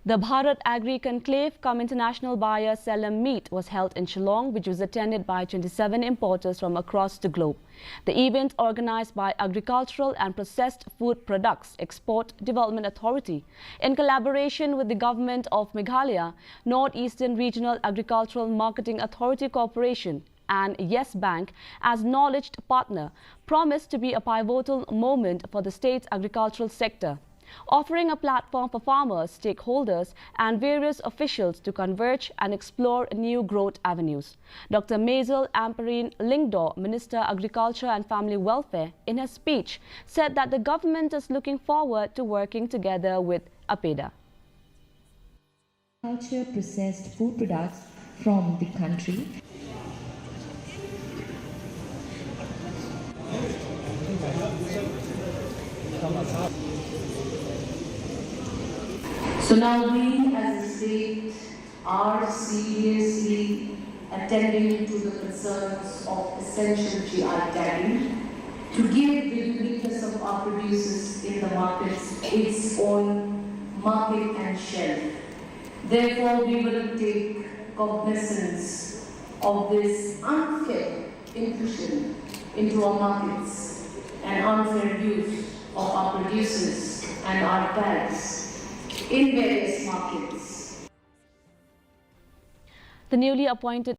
The Bharat Agri conclave cum international buyer seller meet was held in Shillong, which was attended by 27 importers from across the globe. The event, organized by Agricultural and Processed Food Products Export Development Authority in collaboration with the Government of Meghalaya, Northeastern Regional Agricultural Marketing Authority Corporation and Yes Bank as knowledge partner, promised to be a pivotal moment for the state's agricultural sector, offering a platform for farmers, stakeholders and various officials to converge and explore new growth avenues. Dr. Maisel Amperine Lingdor, Minister Agriculture and Family Welfare, in her speech said that the government is looking forward to working together with APEDA. Culture processed food products from the country. So now we as a state are seriously attending to the concerns of essential GI tagging to give the uniqueness of our producers in the markets its own market and shelf. Therefore, we will take cognizance of this unfair inclusion into our markets and unfair use of our producers and our tags in various markets. The newly appointed